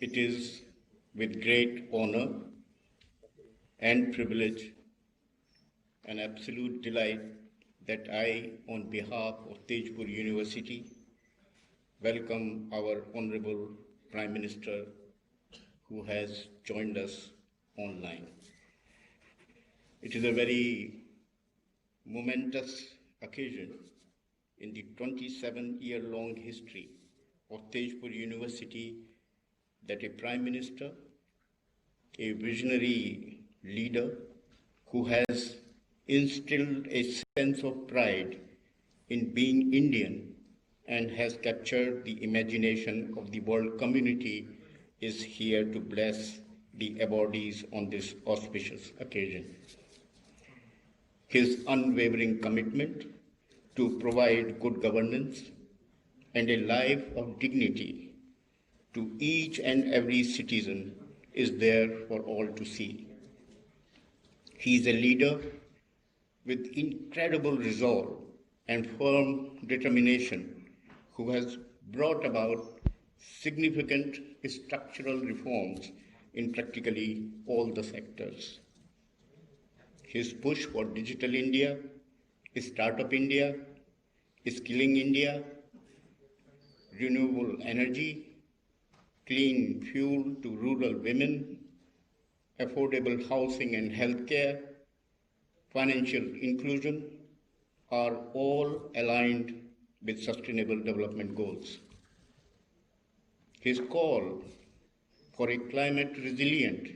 It is with great honor and privilege and absolute delight that I, on behalf of Tejpur University, welcome our Honorable Prime Minister who has joined us online. It is a very momentous occasion in the 27-year-long history of Tejpur University that a Prime Minister, a visionary leader who has instilled a sense of pride in being Indian and has captured the imagination of the world community is here to bless the awardees on this auspicious occasion. His unwavering commitment to provide good governance and a life of dignity to each and every citizen is there for all to see. He is a leader with incredible resolve and firm determination who has brought about significant structural reforms in practically all the sectors. His push for Digital India, Startup India, Skilling India, renewable energy, clean fuel to rural women, affordable housing and healthcare, financial inclusion are all aligned with sustainable development goals. His call for a climate resilient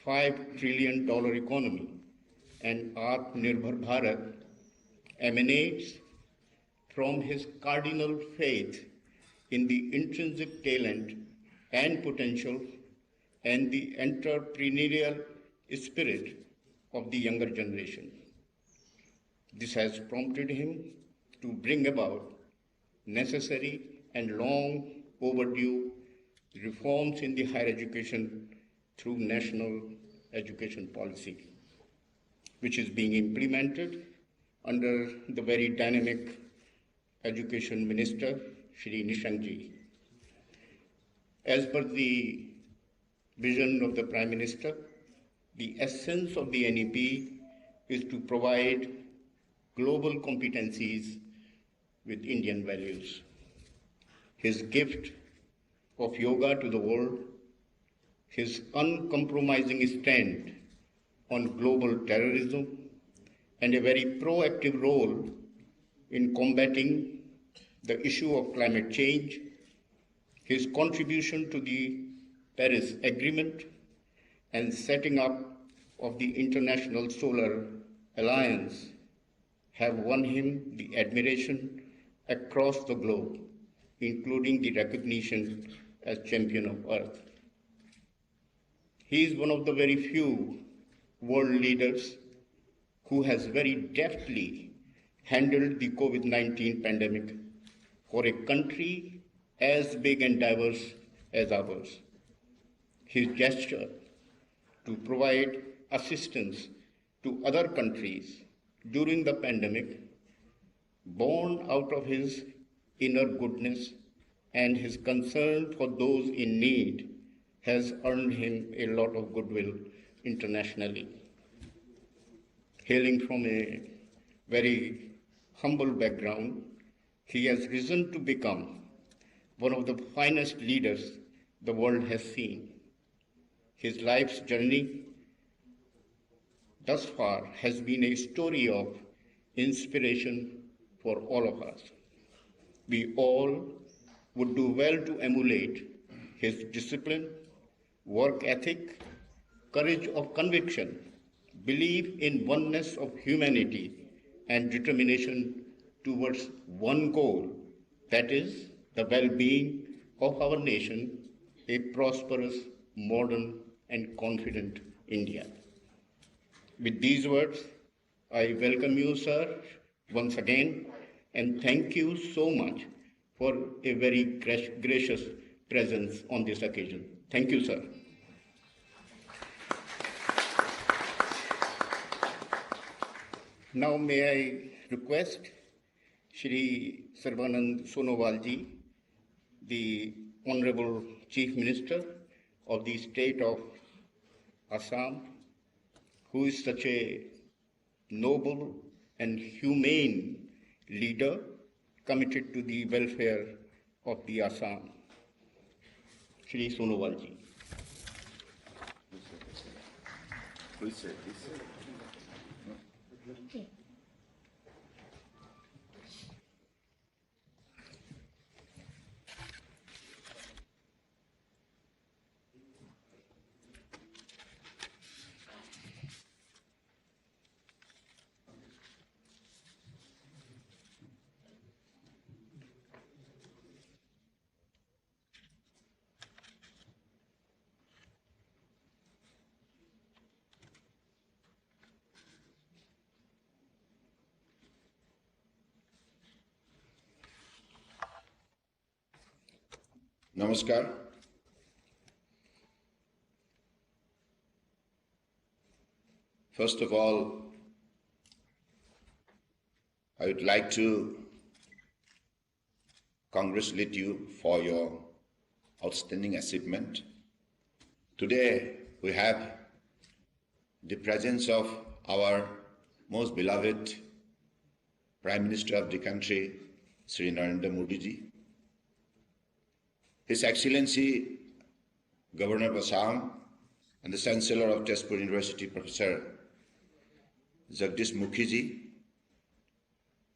$5 trillion economy and Atmanirbhar Bharat emanates from his cardinal faith in the intrinsic talent and potential and the entrepreneurial spirit of the younger generation. This has prompted him to bring about necessary and long overdue reforms in the higher education through national education policy, which is being implemented under the very dynamic Education Minister, Shri Nishank Ji. As per the vision of the Prime Minister, the essence of the NEP is to provide global competencies with Indian values. His gift of yoga to the world, his uncompromising stand on global terrorism, and a very proactive role in combating the issue of climate change, his contribution to the Paris Agreement and setting up of the International Solar Alliance have won him the admiration across the globe, including the recognition as champion of Earth. He is one of the very few world leaders who has very deftly handled the COVID-19 pandemic for a country as big and diverse as ours. His gesture to provide assistance to other countries during the pandemic, born out of his inner goodness and his concern for those in need, has earned him a lot of goodwill internationally. Hailing from a very humble background, he has risen to become one of the finest leaders the world has seen. His life's journey thus far has been a story of inspiration for all of us. We all would do well to emulate his discipline, work ethic, courage of conviction, belief in oneness of humanity, and determination towards one goal, that is the well-being of our nation, a prosperous, modern, and confident India. With these words, I welcome you, sir, once again, and thank you so much for a very gracious presence on this occasion. Thank you, sir. Now may I request Shri Sarvanand Sonowal ji, the Honorable Chief Minister of the state of Assam, who is such a noble and humane leader committed to the welfare of the Assam, Shri Sonowal ji. Please say. Namaskar. First of all, I would like to congratulate you for your outstanding achievement. Today, we have the presence of our most beloved Prime Minister of the country, Sri Narendra Modi ji. His Excellency Governor of Assam and the Chancellor of Tezpur University, Professor Jagdish Mukhi ji,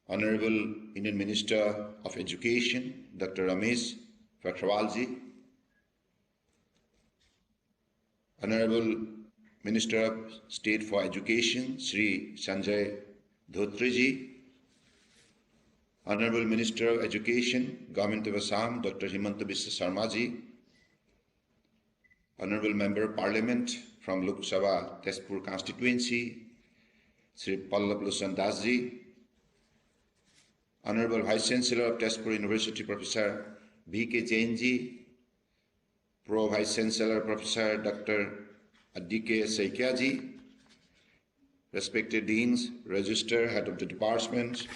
Honorable Indian Minister of Education, Dr. Ramesh Pokhriyal ji, Honorable Minister of State for Education, Sri Sanjay Dhotri ji, Honorable Minister of Education, Government of Assam, Dr. Himanta Biswa Sarma ji, Honorable Member of Parliament from Lok Sabha Tezpur constituency, Sri Pallab Lochhan Das ji, Honorable Vice Chancellor of Tezpur University, Professor V.K. Jain ji, Pro Vice Chancellor Professor Dr. Adike Saikia ji, respected Deans, Register, Head of the Department,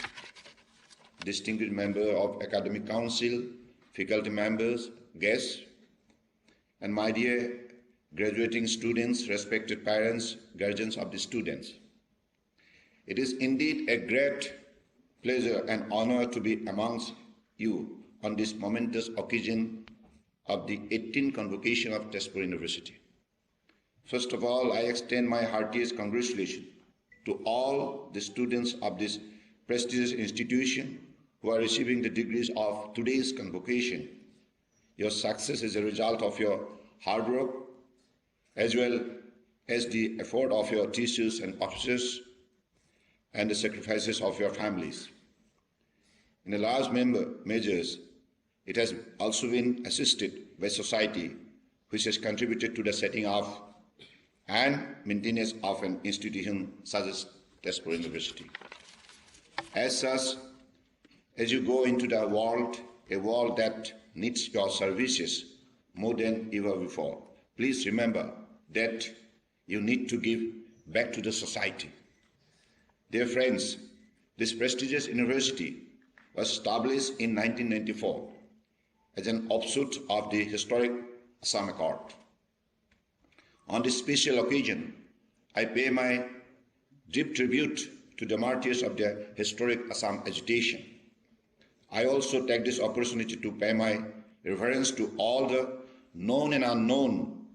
distinguished member of Academic Council, faculty members, guests, and my dear graduating students, respected parents, guardians of the students. It is indeed a great pleasure and honor to be amongst you on this momentous occasion of the 18th convocation of Tezpur University. First of all, I extend my heartiest congratulations to all the students of this prestigious institution who are receiving the degrees of today's convocation. Your success is a result of your hard work as well as the effort of your teachers and officers and the sacrifices of your families. In a large measures, it has also been assisted by society, which has contributed to the setting up and maintenance of an institution such as Tezpur University. As such, as you go into the world, a world that needs your services more than ever before, please remember that you need to give back to the society. Dear friends, this prestigious university was established in 1994 as an offshoot of the historic Assam Accord. On this special occasion, I pay my deep tribute to the martyrs of the historic Assam agitation. I also take this opportunity to pay my reverence to all the known and unknown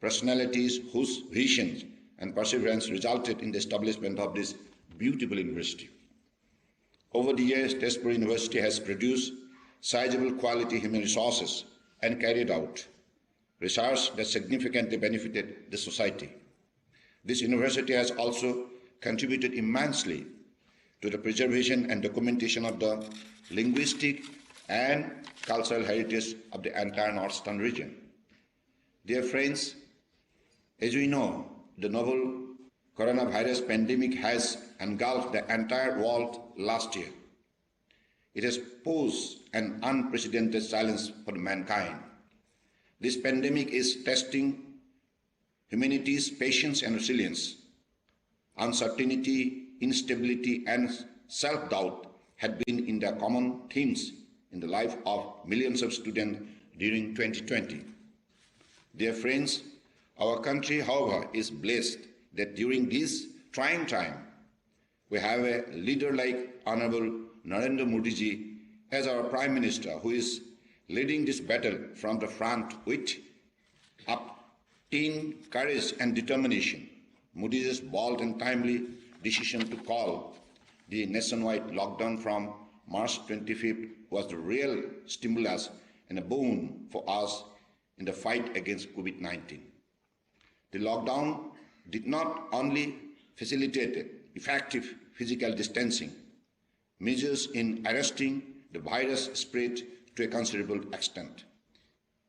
personalities whose visions and perseverance resulted in the establishment of this beautiful university. Over the years, Tezpur University has produced sizable quality human resources and carried out research that significantly benefited the society. This university has also contributed immensely to the preservation and documentation of the linguistic and cultural heritage of the entire northeastern region. Dear friends, as we know, the novel coronavirus pandemic has engulfed the entire world last year. It has posed an unprecedented challenge for mankind. This pandemic is testing humanity's patience and resilience. Uncertainty, instability, and self-doubt had been in the common themes in the life of millions of students during 2020. Dear friends, our country, however, is blessed that during this trying time, we have a leader like Honorable Narendra Modi ji as our Prime Minister, who is leading this battle from the front with obtain courage and determination. Modi's bold and timely decision to call the nationwide lockdown from March 25th was the real stimulus and a boon for us in the fight against COVID-19. The lockdown did not only facilitate effective physical distancing, measures in arresting the virus spread to a considerable extent.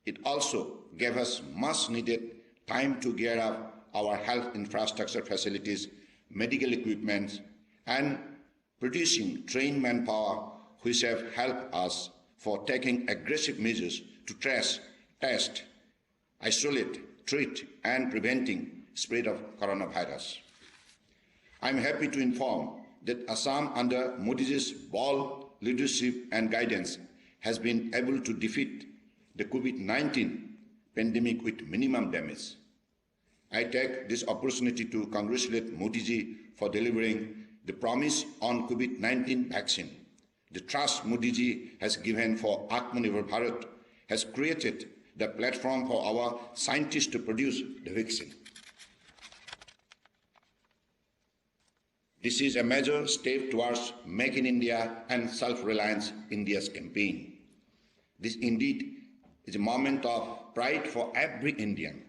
It also gave us much needed time to gear up our health infrastructure facilities, medical equipment, and producing trained manpower which have helped us for taking aggressive measures to trace, test, isolate, treat, and preventing spread of coronavirus. I am happy to inform that Assam, under Modi's bold leadership and guidance, has been able to defeat the COVID-19 pandemic with minimum damage. I take this opportunity to congratulate Modi ji for delivering the promise on COVID-19 vaccine. The trust Modi ji has given for Atmanirbhar Bharat has created the platform for our scientists to produce the vaccine. This is a major step towards Make in India and Self-Reliance India's campaign. This indeed is a moment of pride for every Indian.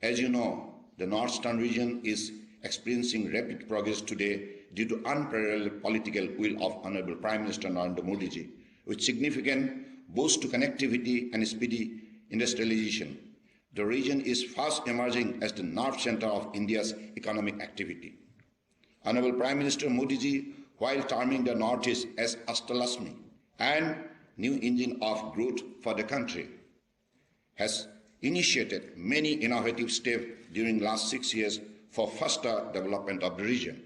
As you know, the Northeastern region is experiencing rapid progress today due to unparalleled political will of Honorable Prime Minister Narendra Modi ji, with significant boost to connectivity and speedy industrialization. The region is fast emerging as the north center of India's economic activity. Honorable Prime Minister Modi ji, while terming the Northeast as Ashtalasmi and new engine of growth for the country, has initiated many innovative steps during the last 6 years for faster development of the region.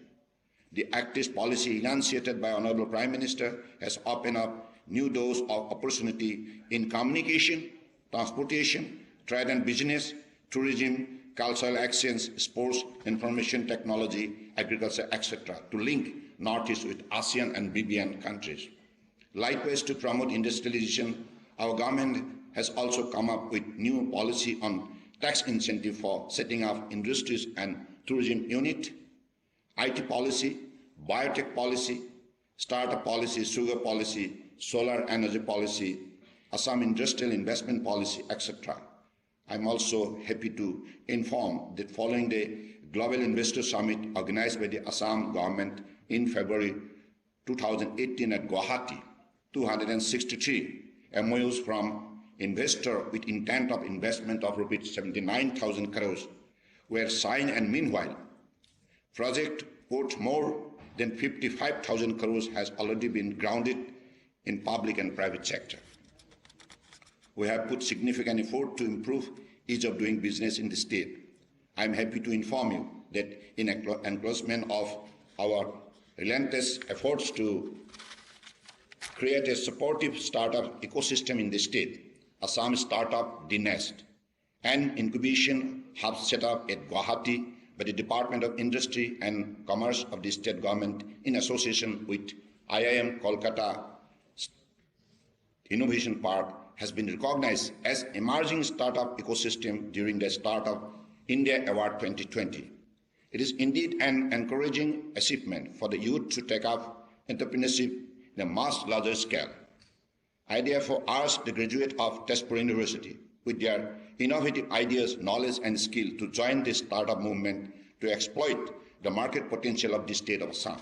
The active policy enunciated by Honorable Prime Minister has opened up new doors of opportunity in communication, transportation, trade and business, tourism, cultural exchange, sports, information technology, agriculture, etc., to link Northeast with ASEAN and BBN countries. Likewise, to promote industrialization, our government has also come up with new policy on tax incentive for setting up industries and tourism unit, IT policy, biotech policy, startup policy, sugar policy, solar energy policy, Assam industrial investment policy, etc. I'm also happy to inform that following the Global Investor Summit organized by the Assam government in February 2018 at Guwahati, 263 MOUs from investor with intent of investment of rupees 79,000 crores were signed, and meanwhile, project worth more than 55,000 crores has already been grounded in public and private sector. We have put significant effort to improve ease of doing business in the state. I am happy to inform you that in encouragement of our relentless efforts to create a supportive startup ecosystem in the state, Assam Startup DNEST, an incubation hub set up at Guwahati by the Department of Industry and Commerce of the state government in association with IIM Kolkata Innovation Park, has been recognized as emerging startup ecosystem during the Startup India Award 2020. It is indeed an encouraging achievement for the youth to take up entrepreneurship in a much larger scale. I therefore urge the graduates of Tezpur University with their innovative ideas, knowledge and skill to join this startup movement to exploit the market potential of the state of Assam,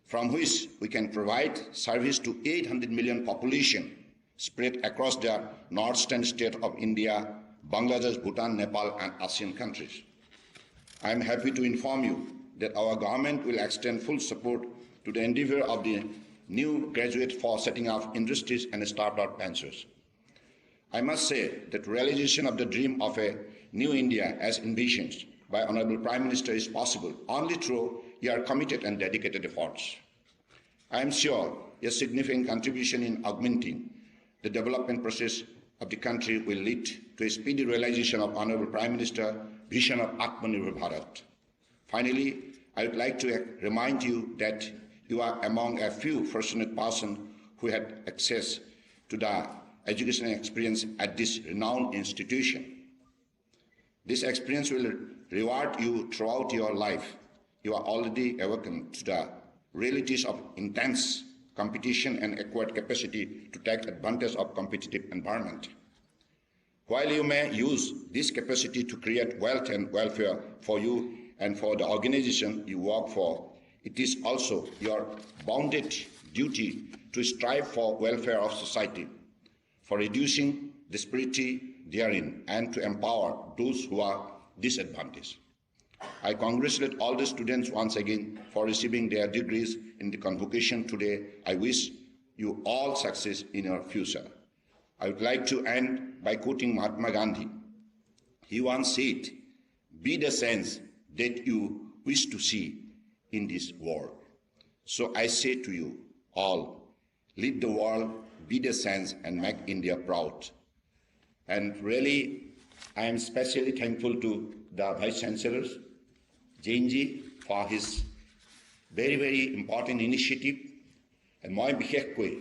from which we can provide service to 800 million population spread across the northeastern state of India, Bangladesh, Bhutan, Nepal and ASEAN countries. I am happy to inform you that our government will extend full support to the endeavor of the new graduates for setting up industries and startup ventures. I must say that realization of the dream of a new India as envisioned by Honorable Prime Minister is possible only through your committed and dedicated efforts. I am sure your significant contribution in augmenting the development process of the country will lead to a speedy realization of Honorable Prime Minister's vision of Atmanirbhar Bharat. Finally, I would like to remind you that you are among a few fortunate persons who had access to the educational experience at this renowned institution. This experience will reward you throughout your life. You are already awakened to the realities of intense competition and acquired capacity to take advantage of competitive environment. While you may use this capacity to create wealth and welfare for you and for the organization you work for, it is also your bounded duty to strive for welfare of society, for reducing disparity therein, and to empower those who are disadvantaged. I congratulate all the students once again for receiving their degrees in the convocation today. I wish you all success in your future. I would like to end by quoting Mahatma Gandhi. He once said, "Be the sense that you wish to see in this world." So I say to you all, lead the world, be the sense, and make India proud. And really, I am especially thankful to the Vice Chancellors, Jainji, for his very, very important initiative. And মই বিশেষকৈ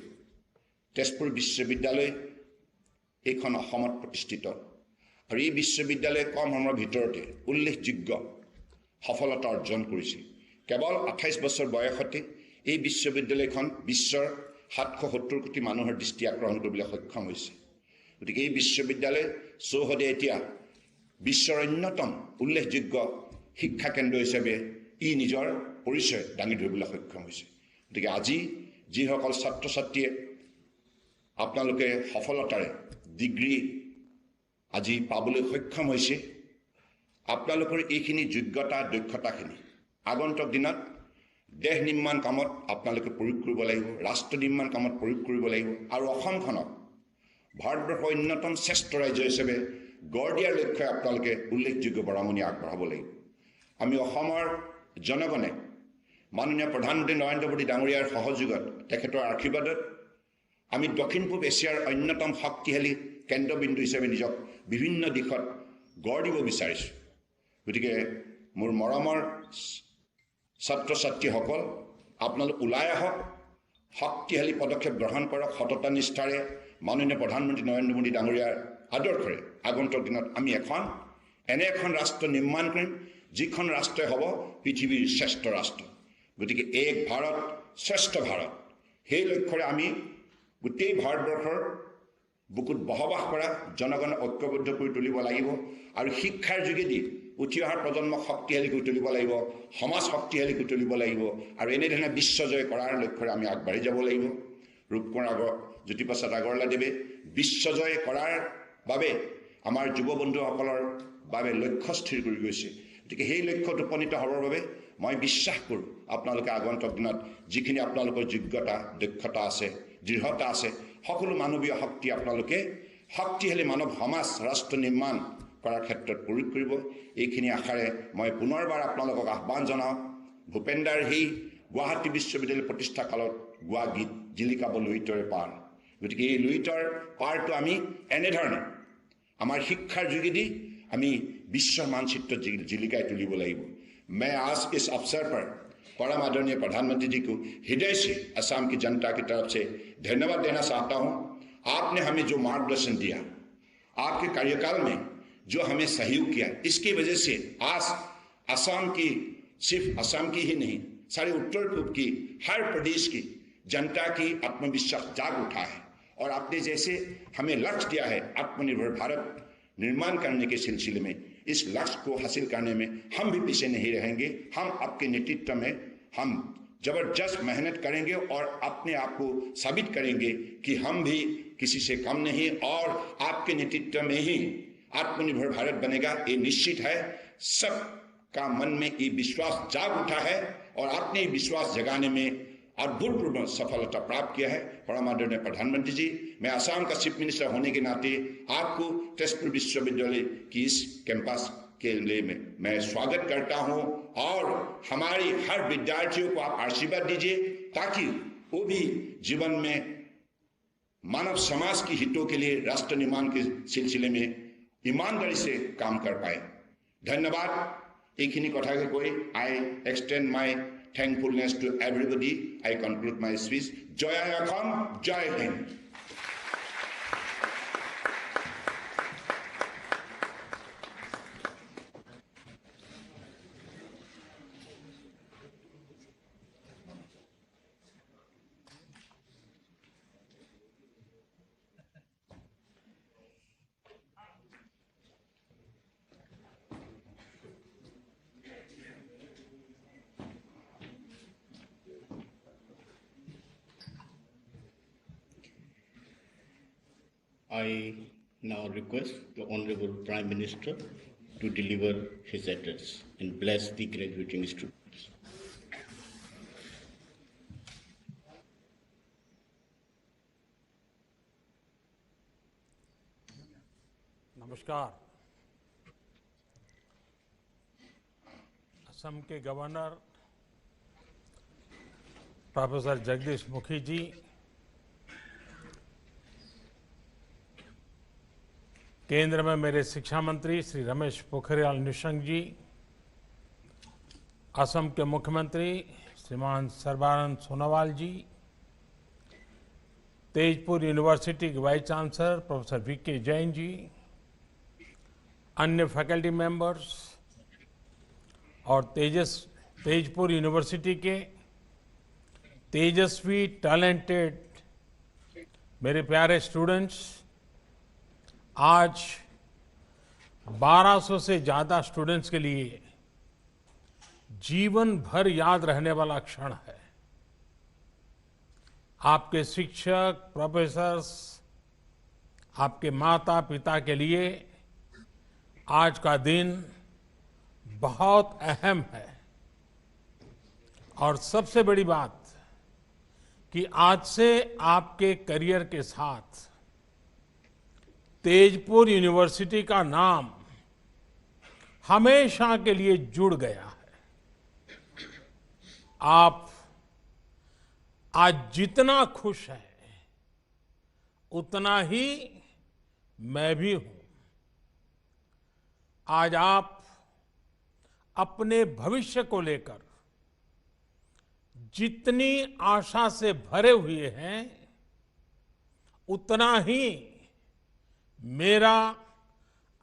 তেজপুৰ বিশ্ববিদ্যালয় এইখন অসমত প্ৰতিষ্ঠিত আৰু এই বিশ্ববিদ্যালয়ে কম সময়ৰ ভিতৰতে উল্লেখযোগ্য সফলতা অৰ্জন কৰিছে। কেৱল 28 বছৰ বয়সতে এই বিশ্ববিদ্যালয়খন বিশ্বৰ 770 কোটি মানুহৰ দৃষ্টি আকৰ্ষণ কৰিবলৈ সক্ষম হৈছে। গতিকে এই বিশ্ববিদ্যালয় চৌহদে এতিয়া বিশ্বৰ অন্যতম উল্লেখযোগ্য শিক্ষা কেন্দ্ৰ হিচাপে ই নিজৰ পৰিচয় দাঙি ধৰিবলৈ সক্ষম হৈছে। গতিকে আজি যিসকল ছাত্ৰ ছাত্ৰীয়ে আপোনালোকে সফলতাৰে ডিগ্ৰী আজি পাবলৈ সক্ষম হৈছে, আপোনালোকৰ এইখিনি যোগ্যতা দক্ষতাখিনি আগন্তুক দিনত দেশ নিৰ্মাণ কামত আপোনালোকে প্ৰয়োগ কৰিব লাগিব, ৰাষ্ট্ৰ নিৰ্মাণ কামত প্ৰয়োগ কৰিব লাগিব আৰু অসমখনক ভাৰতবৰ্ষৰ অন্যতম শ্ৰেষ্ঠ ৰাজ্য হিচাপে গঢ় দিয়াৰ লক্ষ্যৰে আপোনালোকে উল্লেখযোগ্য বৰঙণি আগবঢ়াব লাগিব। আমি অসমৰ জনগণে মাননীয় প্ৰধানমন্ত্ৰী নৰেন্দ্ৰ মোদী ডাঙৰীয়াৰ সহযোগত তেখেতৰ আশীৰ্বাদত আমি দক্ষিণ পূব এছিয়াৰ অন্যতম শক্তিশালী কেন্দ্ৰবিন্দু হিচাপে নিজক বিভিন্ন দিশত গঢ় দিব বিচাৰিছোঁ। গতিকে মোৰ মৰমৰ ছাত্ৰ ছাত্ৰীসকল, আপোনালোক ওলাই আহক, শক্তিশালী পদক্ষেপ গ্ৰহণ কৰক, সততা নিষ্ঠাৰে মাননীয় প্ৰধানমন্ত্ৰী নৰেন্দ্ৰ মোদী ডাঙৰীয়াৰ আদৰ্শৰে আগন্তুক দিনত আমি এনে এখন ৰাষ্ট্ৰ নিৰ্মাণ কৰিম, যিখন ৰাষ্ট্ৰই হ'ব পৃথিৱীৰ শ্ৰেষ্ঠ ৰাষ্ট্ৰ। গতিকে এক ভাৰত শ্ৰেষ্ঠ ভাৰত, সেই লক্ষ্যৰে আমি গোটেই ভাৰতবৰ্ষৰ বুকুত বসবাস কৰা জনগণক ঐক্যবদ্ধ কৰি তুলিব লাগিব আৰু শিক্ষাৰ যোগেদি উঠি অহা প্ৰজন্মক শক্তিশালী কৰি তুলিব লাগিব, সমাজ শক্তিশালী কৰি তুলিব লাগিব আৰু এনেধৰণে বিশ্বজয় কৰাৰ লক্ষ্যৰে আমি আগবাঢ়ি যাব লাগিব। ৰূপকুমাৰ জ্যোতিপ্ৰসাদ আগৰৱালাদেৱে বিশ্বজয় কৰাৰ বাবে আমাৰ যুৱ বন্ধুসকলৰ বাবে লক্ষ্য স্থিৰ কৰি গৈছে। গতিকে সেই লক্ষ্যত উপনীত হ'বৰ বাবে মই বিশ্বাস কৰোঁ আপোনালোকে আগন্তুক দিনত যিখিনি আপোনালোকৰ যোগ্যতা দক্ষতা আছে, দৃঢ়তা আছে, সকলো মানৱীয় শক্তি আপোনালোকে শক্তিশালী মানৱ সমাজ ৰাষ্ট্ৰ নিৰ্মাণ কৰাৰ ক্ষেত্ৰত প্ৰয়োগ কৰিব। এইখিনি আশাৰে মই পুনৰবাৰ আপোনালোকক আহ্বান জনাওঁ। ভূপেনদাৰ সেই গুৱাহাটী বিশ্ববিদ্যালয় প্ৰতিষ্ঠা কালত গোৱা গীত জিলিকাব লুইতৰে পাৰ। গতিকে এই লুইতৰ পাৰটো আমি এনেধৰণে আমাৰ শিক্ষাৰ যোগেদি আমি বিশ্বৰ মানচিত্ৰত জিলিকাই তুলিব লাগিব। मैं आज इस अवसर पर परम आदरणीय प्रधानमंत्री जी को हृदय से असम की जनता की तरफ से धन्यवाद देना चाहता हूं। आपने हमें जो मार्गदर्शन दिया, आपके कार्यकाल में जो हमें सहयोग किया, इसकी वजह से आज असम की, सिर्फ असम की ही नहीं, सारे उत्तर पूर्व की, हर प्रदेश की जनता की आत्मविश्वास जाग उठा है। और आपने जैसे हमें लक्ष्य दिया है आत्मनिर्भर भारत निर्माण करने के सिलसिले में, इस लक्ष्य को हासिल करने में हम भी पीछे नहीं रहेंगे। हम आपके नेतृत्व में हम जबरदस्त मेहनत करेंगे और अपने आप को साबित करेंगे कि हम भी किसी से कम नहीं, और आपके नेतृत्व में ही आत्मनिर्भर भारत बनेगा, ये निश्चित है। सबका मन में ये विश्वास जाग उठा है और आपने ये विश्वास जगाने में अभूतपूर्व सफलता प्राप्त किया है। परम आदरणीय प्रधानमंत्री जी, मैं असम का चीफ मिनिस्टर होने के नाते आपको तेजपुर विश्वविद्यालय की इस कैंपस के लिए मैं स्वागत करता हूं और हमारी हर विद्यार्थियों को आप आशीर्वाद दीजिए ताकि वो भी जीवन में मानव समाज की हितों के लिए राष्ट्र निर्माण के सिलसिले में ईमानदारी से काम कर पाए। धन्यवाद। एक ही कथा के कोई I extend my thankfulness to everybody. I conclude my speech. जय असम, जय Hind. I now request the Honorable Prime Minister to deliver his address and bless the graduating students. नमस्कार। असम के गवर्नर प्रोफेसर जगदीश मुखी जी, केंद्र में मेरे शिक्षा मंत्री श्री रमेश पोखरियाल निशंक जी, असम के मुख्यमंत्री श्रीमान सर्बानंद सोनोवाल जी, तेजपुर यूनिवर्सिटी के vice chancellor professor VK Jain ji, अन्य फैकल्टी मेंबर्स और तेजपुर यूनिवर्सिटी के तेजस्वी टैलेंटेड मेरे प्यारे स्टूडेंट्स, आज 1200 से ज्यादा स्टूडेंट्स के लिए जीवन भर याद रहने वाला क्षण है। आपके शिक्षक, प्रोफेसर्स, आपके माता पिता के लिए आज का दिन बहुत अहम है। और सबसे बड़ी बात कि आज से आपके करियर के साथ तेजपुर यूनिवर्सिटी का नाम हमेशा के लिए जुड़ गया है। आप आज जितना खुश हैं, उतना ही मैं भी हूं। आज आप अपने भविष्य को लेकर जितनी आशा से भरे हुए हैं, उतना ही मेरा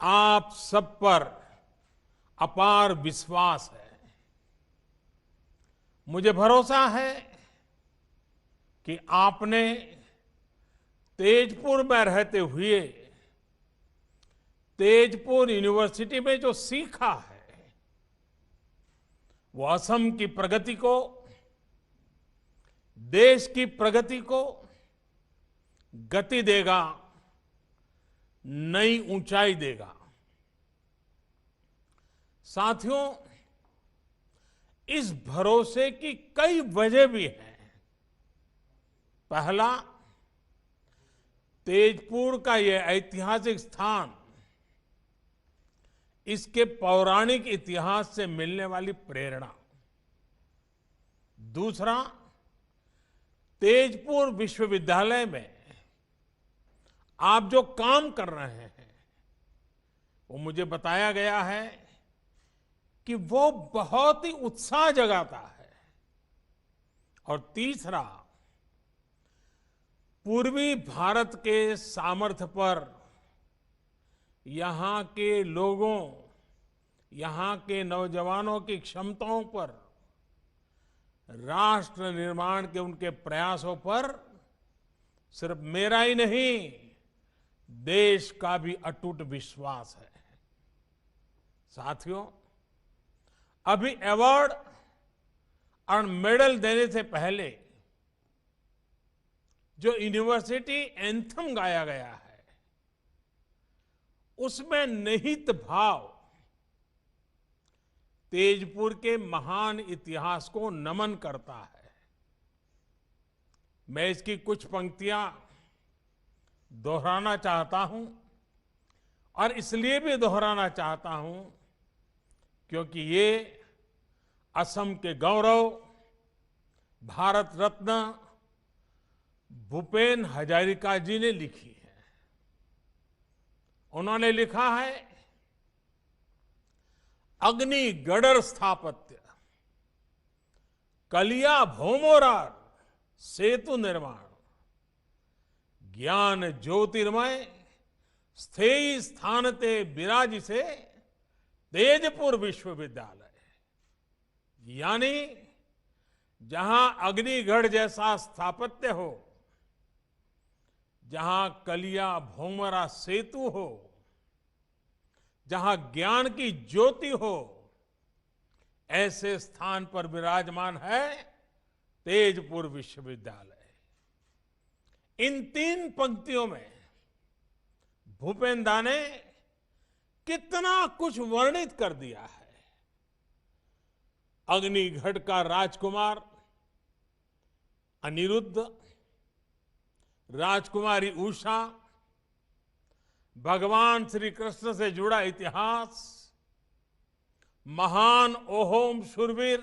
आप सब पर अपार विश्वास है। मुझे भरोसा है कि आपने तेजपुर में रहते हुए तेजपुर यूनिवर्सिटी में जो सीखा है, वो असम की प्रगति को, देश की प्रगति को गति देगा, नई ऊंचाई देगा। साथियों, इस भरोसे की कई वजह भी हैं। पहला, तेजपुर का यह ऐतिहासिक स्थान, इसके पौराणिक इतिहास से मिलने वाली प्रेरणा। दूसरा, तेजपुर विश्वविद्यालय में आप जो काम कर रहे हैं, वो मुझे बताया गया है कि वो बहुत ही उत्साह जगाता है। और तीसरा, पूर्वी भारत के सामर्थ्य पर, यहाँ के लोगों, यहाँ के नौजवानों की क्षमताओं पर, राष्ट्र निर्माण के उनके प्रयासों पर सिर्फ मेरा ही नहीं, देश का भी अटूट विश्वास है। साथियों, अभी अवार्ड और मेडल देने से पहले जो यूनिवर्सिटी एंथम गाया गया है, उसमें निहित भाव तेजपुर के महान इतिहास को नमन करता है। मैं इसकी कुछ पंक्तियां दोहराना चाहता हूं, और इसलिए भी दोहराना चाहता हूं क्योंकि ये असम के गौरव, भारत रत्न, भूपेन हजारिका जी ने लिखी है। उन्होंने लिखा है, अग्नि गडर स्थापत्य, कलिया भौमोरार सेतु निर्माण, ज्ञान ज्योतिर्मय स्थेयी स्थानते विराजिसे तेजपुर विश्वविद्यालय। यानी जहां अग्निगढ़ जैसा स्थापत्य हो, जहां कलिया भौमरा सेतु हो, जहां ज्ञान की ज्योति हो, ऐसे स्थान पर विराजमान है तेजपुर विश्वविद्यालय। इन 3 पंक्तियों में भूपेन दा ने कितना कुछ वर्णित कर दिया है। अग्निगढ़ का राजकुमार अनिरुद्ध, राजकुमारी उषा, भगवान श्री कृष्ण से जुड़ा इतिहास, महान ओहोम शूरवीर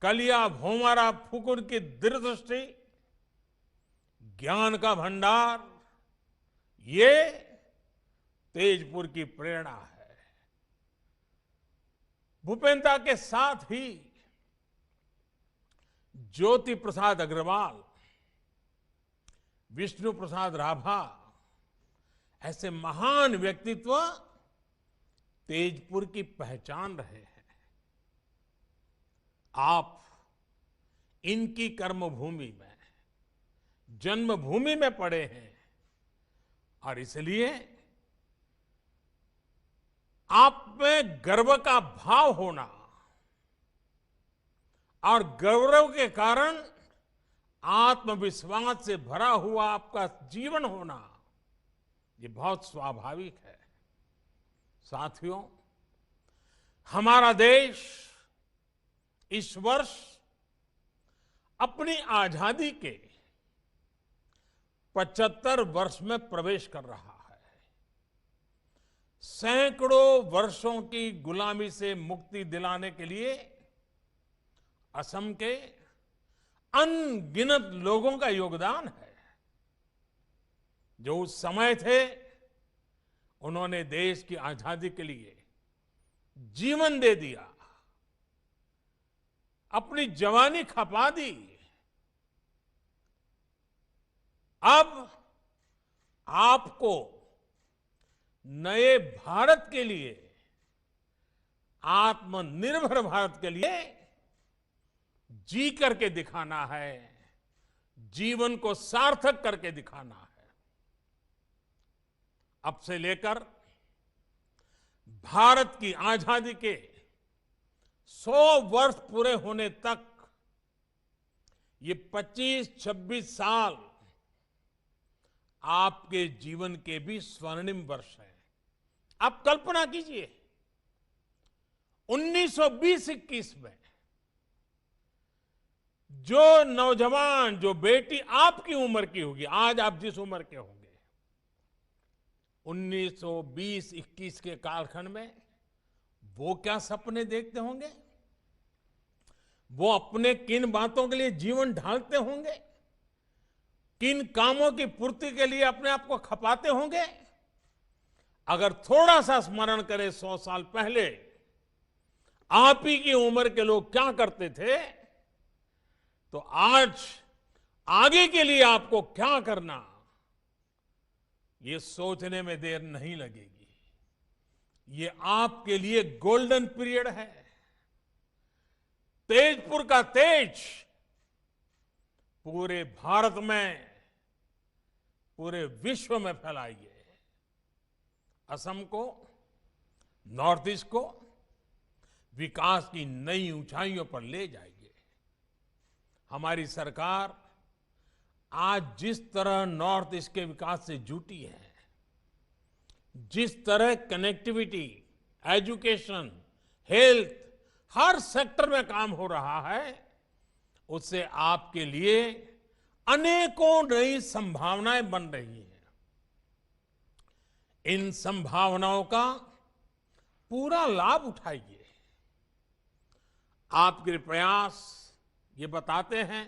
कलिया भौमारा फुकुर की दूरदृष्टि, ज्ञान का भंडार, ये तेजपुर की प्रेरणा है। भूपेन दा के साथ ही ज्योति प्रसाद अग्रवाल, विष्णु प्रसाद राभा, ऐसे महान व्यक्तित्व तेजपुर की पहचान रहे हैं। आप इनकी कर्मभूमि में, जन्मभूमि में पड़े हैं और इसलिए आप में गर्व का भाव होना और गौरव के कारण आत्मविश्वास से भरा हुआ आपका जीवन होना, ये बहुत स्वाभाविक है। साथियों, हमारा देश इस वर्ष अपनी आजादी के 75 वर्ष में प्रवेश कर रहा है। सैकड़ों वर्षों की गुलामी से मुक्ति दिलाने के लिए असम के अनगिनत लोगों का योगदान है। जो उस समय थे, उन्होंने देश की आजादी के लिए जीवन दे दिया, अपनी जवानी खपा दी। अब आपको नए भारत के लिए, आत्मनिर्भर भारत के लिए जी करके दिखाना है, जीवन को सार्थक करके दिखाना है। अब से लेकर भारत की आजादी के 100 वर्ष पूरे होने तक ये 25-26 साल आपके जीवन के भी स्वर्णिम वर्ष हैं। आप कल्पना कीजिए, 1920-21 में जो नौजवान, जो बेटी आपकी उम्र की होगी, आज आप जिस उम्र के होंगे, 1920-21 के कालखंड में वो क्या सपने देखते होंगे, वो अपने किन बातों के लिए जीवन ढालते होंगे, किन कामों की पूर्ति के लिए अपने आप को खपाते होंगे। अगर थोड़ा सा स्मरण करें 100 साल पहले आप ही की उम्र के लोग क्या करते थे, तो आज आगे के लिए आपको क्या करना, ये सोचने में देर नहीं लगेगी। ये आपके लिए गोल्डन पीरियड है। तेजपुर का तेज पूरे भारत में, पूरे विश्व में फैलाइए। असम को, नॉर्थ ईस्ट को विकास की नई ऊंचाइयों पर ले जाइए। हमारी सरकार आज जिस तरह नॉर्थ ईस्ट के विकास से जुटी है, जिस तरह कनेक्टिविटी, एजुकेशन, हेल्थ, हर सेक्टर में काम हो रहा है, उससे आपके लिए अनेकों नई संभावनाएं बन रही हैं। इन संभावनाओं का पूरा लाभ उठाइए। आपके प्रयास ये बताते हैं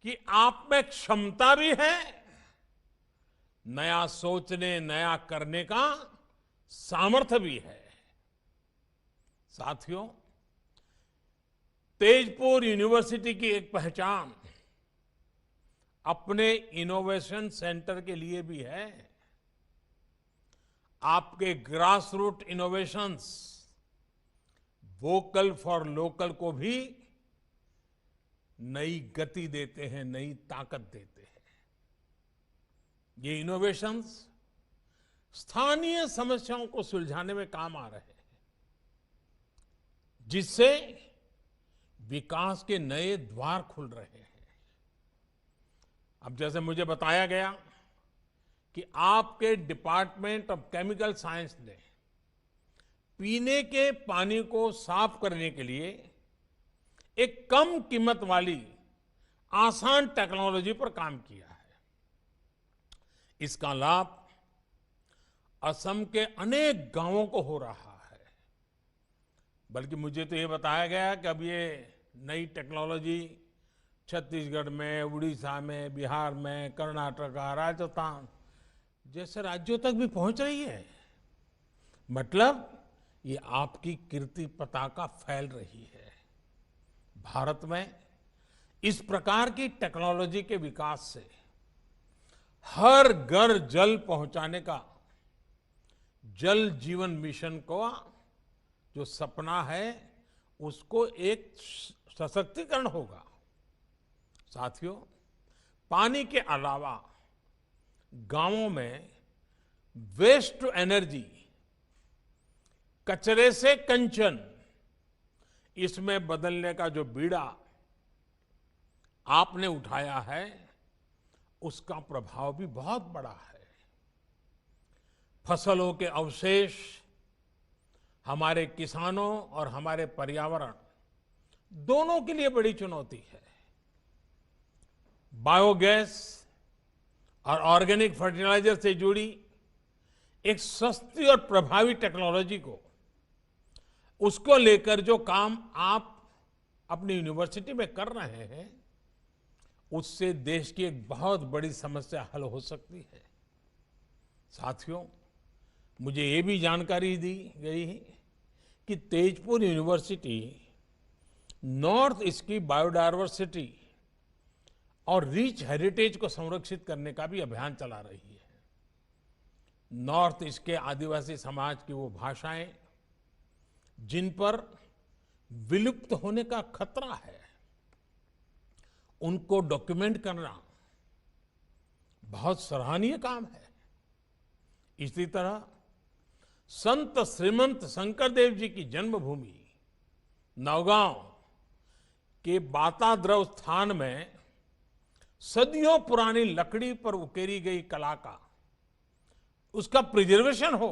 कि आप में क्षमता भी है, नया सोचने, नया करने का सामर्थ्य भी है। साथियों, तेजपुर यूनिवर्सिटी की एक पहचान अपने इनोवेशन सेंटर के लिए भी है। आपके grass root innovations vocal for local को भी नई गति देते हैं, नई ताकत देते हैं। ये इनोवेशंस स्थानीय समस्याओं को सुलझाने में काम आ रहे हैं, जिससे विकास के नए द्वार खुल रहे हैं। अब जैसे मुझे बताया गया कि आपके डिपार्टमेंट ऑफ केमिकल साइंस ने पीने के पानी को साफ करने के लिए एक कम कीमत वाली आसान टेक्नोलॉजी पर काम किया है। इसका लाभ असम के अनेक गांवों को हो रहा है। बल्कि मुझे तो ये बताया गया कि अब ये नई टेक्नोलॉजी छत्तीसगढ़ में, उड़ीसा में, बिहार में, कर्नाटक, राजस्थान जैसे राज्यों तक भी पहुंच रही है। मतलब ये आपकी कीर्ति पताका फैल रही है। भारत में इस प्रकार की टेक्नोलॉजी के विकास से हर घर जल पहुंचाने का जल जीवन मिशन को जो सपना है उसको एक सशक्तिकरण होगा। साथियों, पानी के अलावा गांवों में वेस्ट टू एनर्जी, कचरे से कंचन, इसमें बदलने का जो बीड़ा आपने उठाया है उसका प्रभाव भी बहुत बड़ा है। फसलों के अवशेष हमारे किसानों और हमारे पर्यावरण दोनों के लिए बड़ी चुनौती है। बायोगैस और ऑर्गेनिक फर्टिलाइजर से जुड़ी एक सस्ती और प्रभावी टेक्नोलॉजी को, उसको लेकर जो काम आप अपनी यूनिवर्सिटी में कर रहे हैं, उससे देश की एक बहुत बड़ी समस्या हल हो सकती है। साथियों, मुझे ये भी जानकारी दी गई है कि तेजपुर यूनिवर्सिटी नॉर्थ ईस्ट की बायोडायवर्सिटी और रिच हेरिटेज को संरक्षित करने का भी अभियान चला रही है। नॉर्थ ईस्ट के आदिवासी समाज की वो भाषाएं जिन पर विलुप्त होने का खतरा है, उनको डॉक्यूमेंट करना बहुत सराहनीय काम है। इसी तरह संत श्रीमंत शंकरदेव जी की जन्मभूमि नौगांव के बाताद्रव स्थान में सदियों पुरानी लकड़ी पर उकेरी गई कला का, उसका प्रिजर्वेशन हो,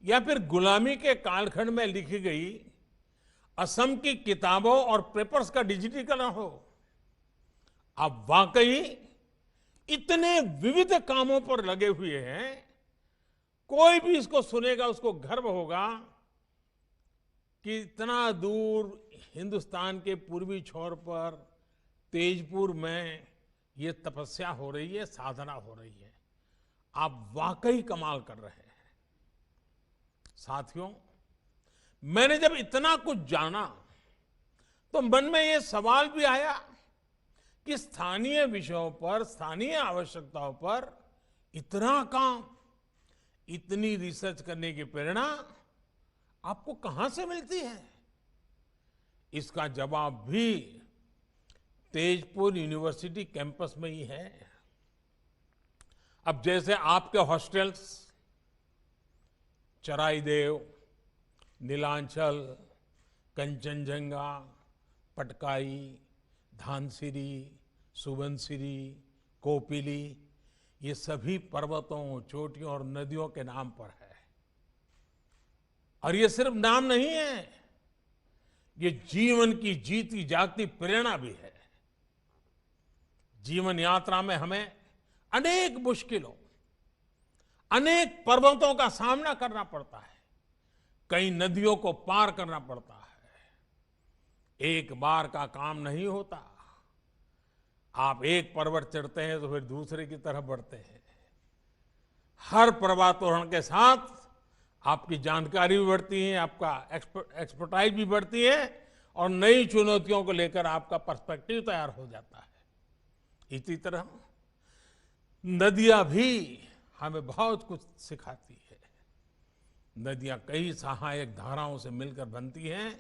या फिर गुलामी के कालखंड में लिखी गई असम की किताबों और पेपर्स का डिजिटीकरण हो, आप वाकई इतने विविध कामों पर लगे हुए हैं। कोई भी इसको सुनेगा उसको गर्व होगा कि इतना दूर हिंदुस्तान के पूर्वी छोर पर तेजपुर में ये तपस्या हो रही है, साधना हो रही है। आप वाकई कमाल कर रहे हैं। साथियों, मैंने जब इतना कुछ जाना तो मन में ये सवाल भी आया कि स्थानीय विषयों पर, स्थानीय आवश्यकताओं पर इतना काम, इतनी रिसर्च करने की प्रेरणा आपको कहां से मिलती है? इसका जवाब भी तेजपुर यूनिवर्सिटी कैंपस में ही है। अब जैसे आपके हॉस्टल्स चराईदेव, नीलांचल, कंचनजंगा, पटकाई, धानसिरी, सुबनसिरी, कोपिली, ये सभी पर्वतों, चोटियों और नदियों के नाम पर है। और ये सिर्फ नाम नहीं है, ये जीवन की जीती जागती प्रेरणा भी है। जीवन यात्रा में हमें अनेक मुश्किलों, अनेक पर्वतों का सामना करना पड़ता है, कई नदियों को पार करना पड़ता है। एक बार का काम नहीं होता। आप एक पर्वत चढ़ते हैं तो फिर दूसरे की तरफ बढ़ते हैं। हर पर्वतारोहण के साथ आपकी जानकारी भी बढ़ती है, आपका एक्सपर्टाइज भी बढ़ती है और नई चुनौतियों को लेकर आपका पर्सपेक्टिव तैयार हो जाता है। इसी तरह नदियां भी हमें बहुत कुछ सिखाती है। नदियां कई सहायक धाराओं से मिलकर बनती हैं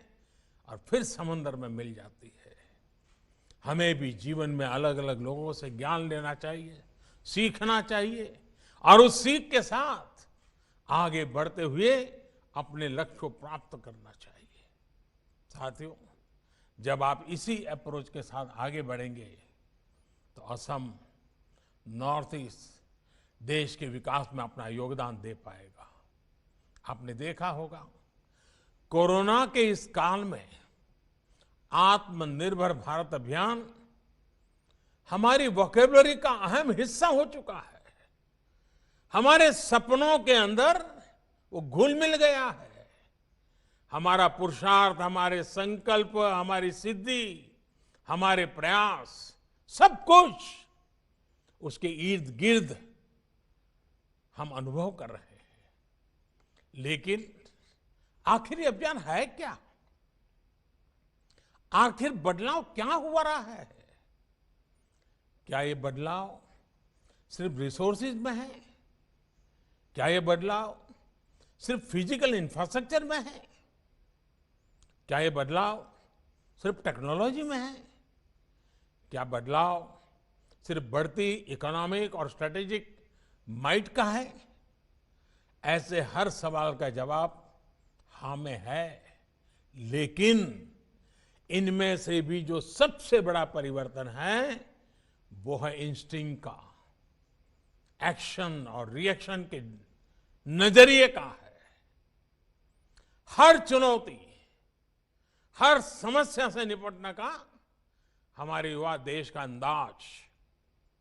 और फिर समंदर में मिल जाती है। हमें भी जीवन में अलग अलग लोगों से ज्ञान लेना चाहिए, सीखना चाहिए और उस सीख के साथ आगे बढ़ते हुए अपने लक्ष्य को प्राप्त करना चाहिए। साथियों, जब आप इसी अप्रोच के साथ आगे बढ़ेंगे तो असम, नॉर्थ ईस्ट देश के विकास में अपना योगदान दे पाएगा। आपने देखा होगा कोरोना के इस काल में आत्मनिर्भर भारत अभियान हमारी वोकैबुलरी का अहम हिस्सा हो चुका है। हमारे सपनों के अंदर वो घुल मिल गया है। हमारा पुरुषार्थ, हमारे संकल्प, हमारी सिद्धि, हमारे प्रयास, सब कुछ उसके इर्द गिर्द हम अनुभव कर रहे हैं। लेकिन आखिर ये अभियान है क्या? आखिर बदलाव क्या हुआ रहा है? क्या ये बदलाव सिर्फ रिसोर्सेज में है? क्या ये बदलाव सिर्फ फिजिकल इंफ्रास्ट्रक्चर में है? क्या ये बदलाव सिर्फ टेक्नोलॉजी में है? क्या बदलाव सिर्फ बढ़ती इकोनॉमिक और स्ट्रेटेजिक माइट का है? ऐसे हर सवाल का जवाब हाँ में है। लेकिन इनमें से भी जो सबसे बड़ा परिवर्तन है वो है इंस्टिंक्ट का, एक्शन और रिएक्शन के नजरिए का है। हर चुनौती, हर समस्या से निपटने का हमारे युवा देश का अंदाज,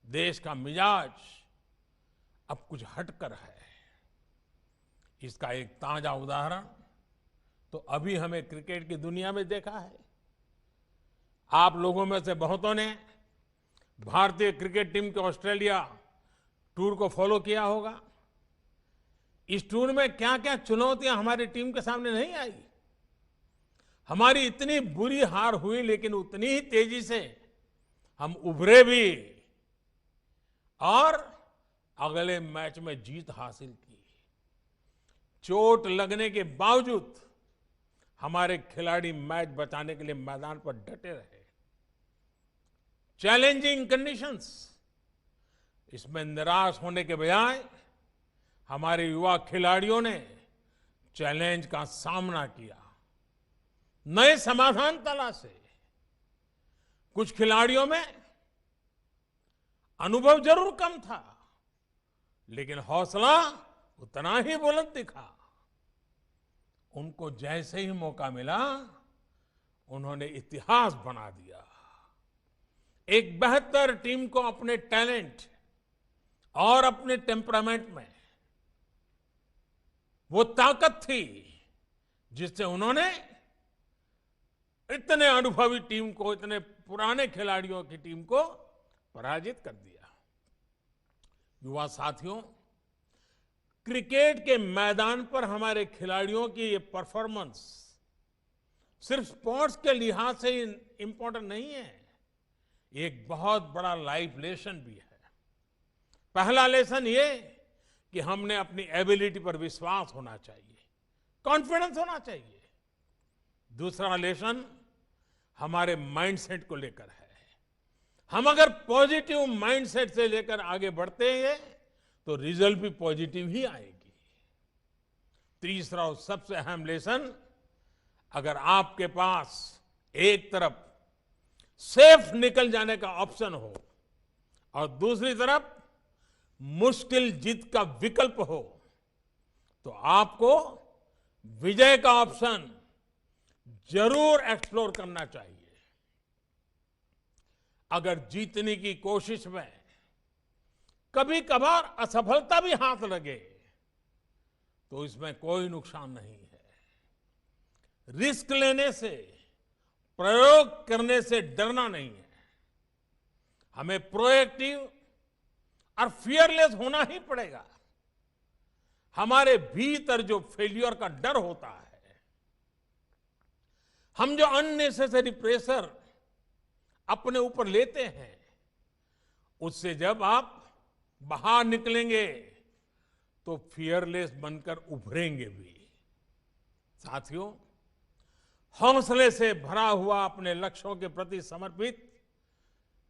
देश का मिजाज अब कुछ हटकर है। इसका एक ताजा उदाहरण तो अभी हमें क्रिकेट की दुनिया में देखा है। आप लोगों में से बहुतों ने भारतीय क्रिकेट टीम के ऑस्ट्रेलिया टूर को फॉलो किया होगा। इस टूर में क्या क्या चुनौतियां हमारी टीम के सामने नहीं आई। हमारी इतनी बुरी हार हुई लेकिन उतनी ही तेजी से हम उभरे भी और अगले मैच में जीत हासिल की। चोट लगने के बावजूद हमारे खिलाड़ी मैच बचाने के लिए मैदान पर डटे रहे। चैलेंजिंग कंडीशंस, इसमें निराश होने के बजाय हमारे युवा खिलाड़ियों ने चैलेंज का सामना किया, नए समाधान तलाशे। कुछ खिलाड़ियों में अनुभव जरूर कम था लेकिन हौसला उतना ही बुलंद दिखा। उनको जैसे ही मौका मिला उन्होंने इतिहास बना दिया। एक बेहतर टीम को अपने टैलेंट और अपने टेम्परामेंट में वो ताकत थी जिससे उन्होंने इतने अनुभवी टीम को, इतने पुराने खिलाड़ियों की टीम को पराजित कर दिया। युवा साथियों, क्रिकेट के मैदान पर हमारे खिलाड़ियों की ये परफॉर्मेंस सिर्फ स्पोर्ट्स के लिहाज से इंपॉर्टेंट नहीं है, एक बहुत बड़ा लाइफ लेसन भी है। पहला लेसन ये कि हमने अपनी एबिलिटी पर विश्वास होना चाहिए, कॉन्फिडेंस होना चाहिए। दूसरा लेसन हमारे माइंडसेट को लेकर है। हम अगर पॉजिटिव माइंडसेट से लेकर आगे बढ़ते हैं तो रिजल्ट भी पॉजिटिव ही आएगी। तीसरा और सबसे अहम लेसन, अगर आपके पास एक तरफ सेफ निकल जाने का ऑप्शन हो और दूसरी तरफ मुश्किल जीत का विकल्प हो तो आपको विजय का ऑप्शन जरूर एक्सप्लोर करना चाहिए। अगर जीतने की कोशिश में कभी कभार असफलता भी हाथ लगे तो इसमें कोई नुकसान नहीं है। रिस्क लेने से, प्रयोग करने से डरना नहीं है। हमें प्रोएक्टिव और फियरलेस होना ही पड़ेगा। हमारे भीतर जो फेल्यूर का डर होता है, हम जो अननेसेसरी प्रेशर अपने ऊपर लेते हैं, उससे जब आप बाहर निकलेंगे तो फियरलेस बनकर उभरेंगे भी। साथियों, हौसले से भरा हुआ अपने लक्ष्यों के प्रति समर्पित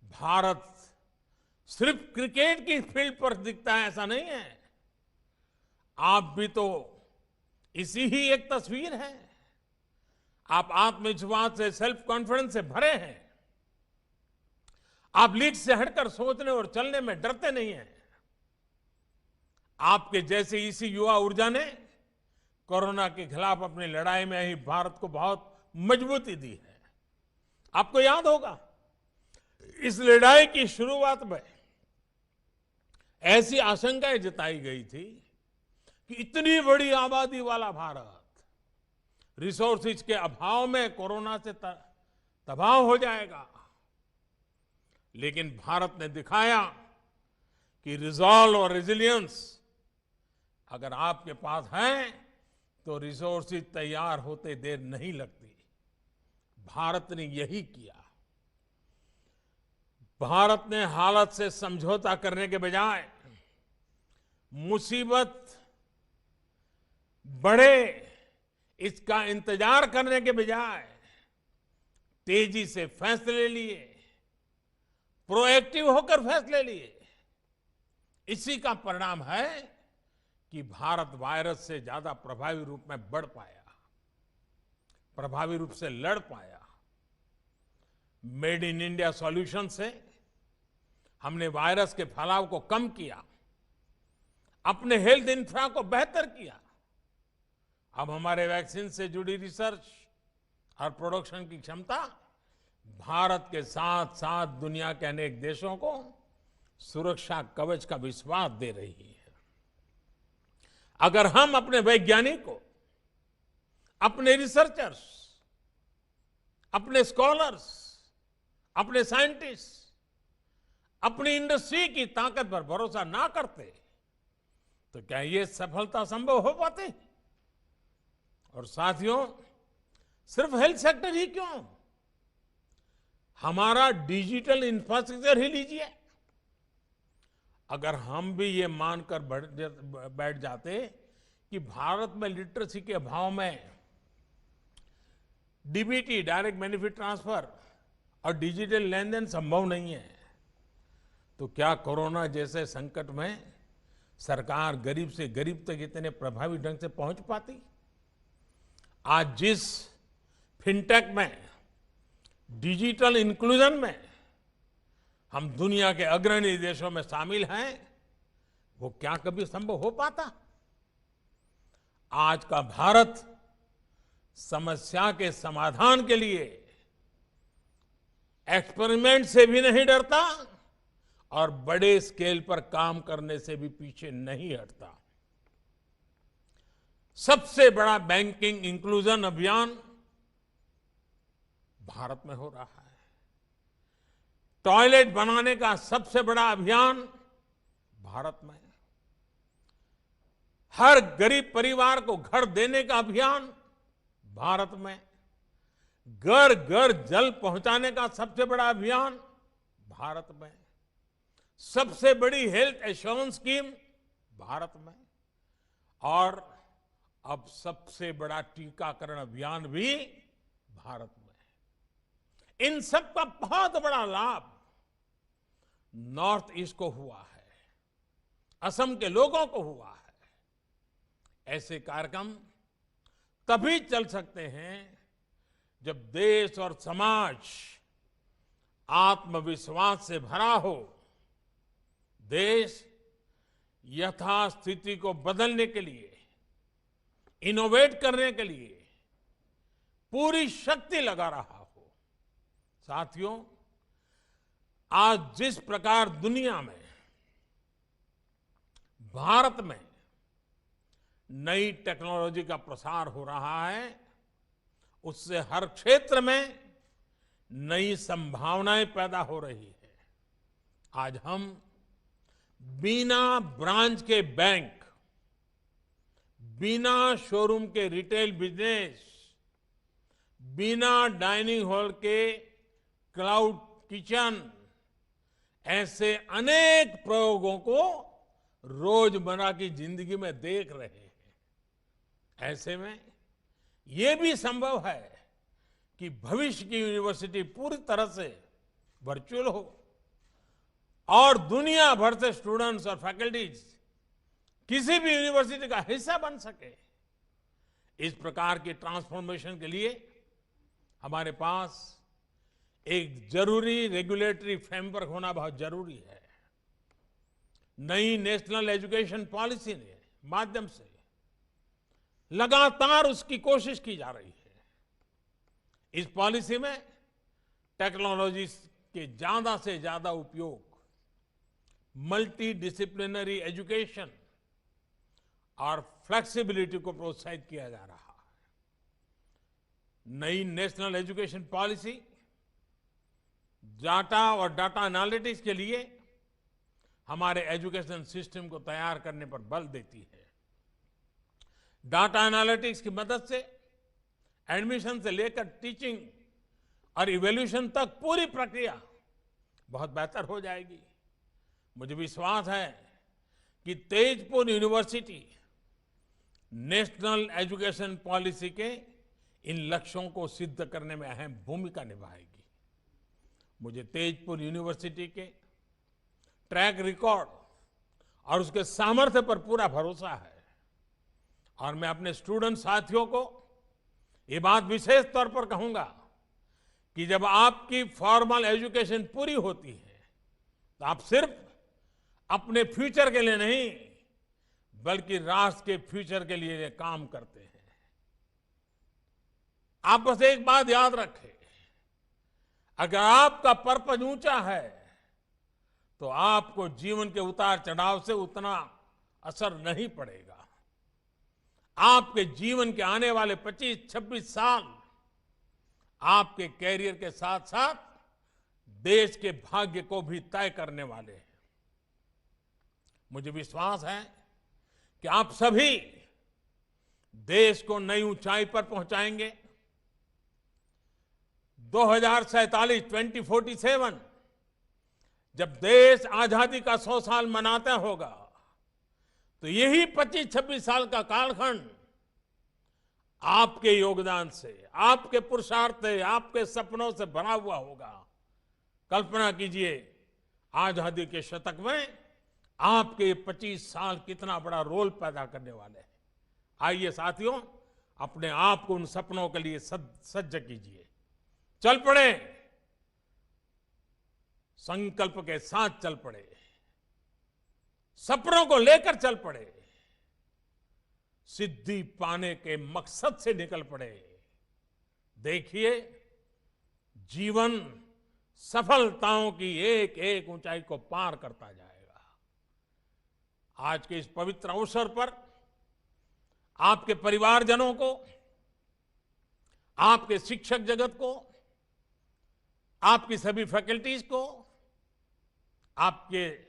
भारत सिर्फ क्रिकेट की फील्ड पर दिखता है ऐसा नहीं है। आप भी तो इसी ही एक तस्वीर है। आप आत्मविश्वास से, सेल्फ कॉन्फिडेंस से भरे हैं। आप लीड से हटकर सोचने और चलने में डरते नहीं हैं। आपके जैसे इसी युवा ऊर्जा ने कोरोना के खिलाफ अपनी लड़ाई में ही भारत को बहुत मजबूती दी है। आपको याद होगा, इस लड़ाई की शुरुआत में ऐसी आशंकाएं जताई गई थी कि इतनी बड़ी आबादी वाला भारत रिसोर्सेज के अभाव में कोरोना से तबाह हो जाएगा। लेकिन भारत ने दिखाया कि रिजॉल्व और रेजिलियंस अगर आपके पास है तो रिसोर्सेज तैयार होते देर नहीं लगती। भारत ने यही किया। भारत ने हालत से समझौता करने के बजाय मुसीबत बढ़े इसका इंतजार करने के बजाय तेजी से फैसले लिए, प्रोएक्टिव होकर फैसले लिए। इसी का परिणाम है कि भारत वायरस से ज्यादा प्रभावी रूप में बढ़ पाया, प्रभावी रूप से लड़ पाया। मेड इन इंडिया सॉल्यूशन से हमने वायरस के फैलाव को कम किया, अपने हेल्थ इंफ्रा को बेहतर किया। अब हमारे वैक्सीन से जुड़ी रिसर्च और प्रोडक्शन की क्षमता भारत के साथ साथ दुनिया के अनेक देशों को सुरक्षा कवच का विश्वास दे रही है। अगर हम अपने वैज्ञानिकों, अपने रिसर्चर्स, अपने स्कॉलर्स, अपने साइंटिस्ट, अपनी इंडस्ट्री की ताकत पर भरोसा ना करते तो क्या ये सफलता संभव हो पाती? और साथियों, सिर्फ हेल्थ सेक्टर ही क्यों, हमारा डिजिटल इंफ्रास्ट्रक्चर ही लीजिए। अगर हम भी ये मानकर बैठ जाते कि भारत में लिटरेसी के अभाव में डीबीटी, डायरेक्ट बेनिफिट ट्रांसफर और डिजिटल लेन देन संभव नहीं है, तो क्या कोरोना जैसे संकट में सरकार गरीब से गरीब तक इतने प्रभावी ढंग से पहुंच पाती? आज जिस फिनटेक में, डिजिटल इंक्लूजन में हम दुनिया के अग्रणी देशों में शामिल हैं, वो क्या कभी संभव हो पाता? आज का भारत समस्या के समाधान के लिए एक्सपेरिमेंट से भी नहीं डरता और बड़े स्केल पर काम करने से भी पीछे नहीं हटता। सबसे बड़ा बैंकिंग इंक्लूजन अभियान भारत में हो रहा है। टॉयलेट बनाने का सबसे बड़ा अभियान भारत में। हर गरीब परिवार को घर देने का अभियान भारत में। घर घर जल पहुंचाने का सबसे बड़ा अभियान भारत में। सबसे बड़ी हेल्थ एश्योरेंस स्कीम भारत में। और अब सबसे बड़ा टीकाकरण अभियान भी भारत में। इन सब का बहुत बड़ा लाभ नॉर्थ ईस्ट को हुआ है, असम के लोगों को हुआ है। ऐसे कार्यक्रम तभी चल सकते हैं जब देश और समाज आत्मविश्वास से भरा हो। देश यथास्थिति को बदलने के लिए, इनोवेट करने के लिए पूरी शक्ति लगा रहा हो। साथियों, आज जिस प्रकार दुनिया में, भारत में नई टेक्नोलॉजी का प्रसार हो रहा है, उससे हर क्षेत्र में नई संभावनाएं पैदा हो रही है। आज हम बिना ब्रांच के बैंक, बिना शोरूम के रिटेल बिजनेस, बिना डाइनिंग हॉल के क्लाउड किचन, ऐसे अनेक प्रयोगों को रोजमर्रा की जिंदगी में देख रहे हैं। ऐसे में यह भी संभव है कि भविष्य की यूनिवर्सिटी पूरी तरह से वर्चुअल हो और दुनिया भर से स्टूडेंट्स और फैकल्टीज किसी भी यूनिवर्सिटी का हिस्सा बन सके। इस प्रकार की ट्रांसफॉर्मेशन के लिए हमारे पास एक जरूरी रेगुलेटरी फ्रेमवर्क होना बहुत जरूरी है। नई नेशनल एजुकेशन पॉलिसी के माध्यम से लगातार उसकी कोशिश की जा रही है। इस पॉलिसी में टेक्नोलॉजी के ज्यादा से ज्यादा उपयोग, मल्टी डिसिप्लिनरी एजुकेशन और फ्लेक्सिबिलिटी को प्रोत्साहित किया जा रहा है। नई नेशनल एजुकेशन पॉलिसी डाटा और डाटा एनालिटिक्स के लिए हमारे एजुकेशन सिस्टम को तैयार करने पर बल देती है। डाटा एनालिटिक्स की मदद से एडमिशन से लेकर टीचिंग और इवैल्यूएशन तक पूरी प्रक्रिया बहुत बेहतर हो जाएगी। मुझे विश्वास है कि Tezpur university national education policy के इन लक्ष्यों को सिद्ध करने में अहम भूमिका निभाएगी। मुझे तेजपुर यूनिवर्सिटी के ट्रैक रिकॉर्ड और उसके सामर्थ्य पर पूरा भरोसा है और मैं अपने स्टूडेंट साथियों को ये बात विशेष तौर पर कहूंगा कि जब आपकी फॉर्मल एजुकेशन पूरी होती है तो आप सिर्फ अपने फ्यूचर के लिए नहीं बल्कि राष्ट्र के फ्यूचर के लिए काम करते हैं। आप बस एक बात याद रखें, अगर आपका पर्पज ऊंचा है तो आपको जीवन के उतार चढ़ाव से उतना असर नहीं पड़ेगा। आपके जीवन के आने वाले 25-26 साल आपके कैरियर के साथ साथ देश के भाग्य को भी तय करने वाले हैं। मुझे विश्वास है कि आप सभी देश को नई ऊंचाई पर पहुंचाएंगे। 2047 जब देश आजादी का 100 साल मनाता होगा तो यही 25-26 साल का कालखंड आपके योगदान से, आपके पुरुषार्थ से, आपके सपनों से भरा हुआ होगा। कल्पना कीजिए आजादी के शतक में आपके 25 साल कितना बड़ा रोल पैदा करने वाले हैं। आइए साथियों, अपने आप को उन सपनों के लिए सज्ज कीजिए। चल पड़े, संकल्प के साथ चल पड़े, सपनों को लेकर चल पड़े, सिद्धि पाने के मकसद से निकल पड़े। देखिए जीवन सफलताओं की एक एक ऊंचाई को पार करता जाएगा। आज के इस पवित्र अवसर पर आपके परिवारजनों को, आपके शिक्षक जगत को, आपकी सभी फैकल्टीज को, आपके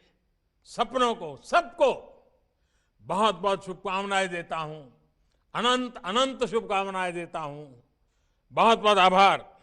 सपनों को, सबको बहुत बहुत शुभकामनाएं देता हूं। अनंत अनंत शुभकामनाएं देता हूं। बहुत बहुत आभार।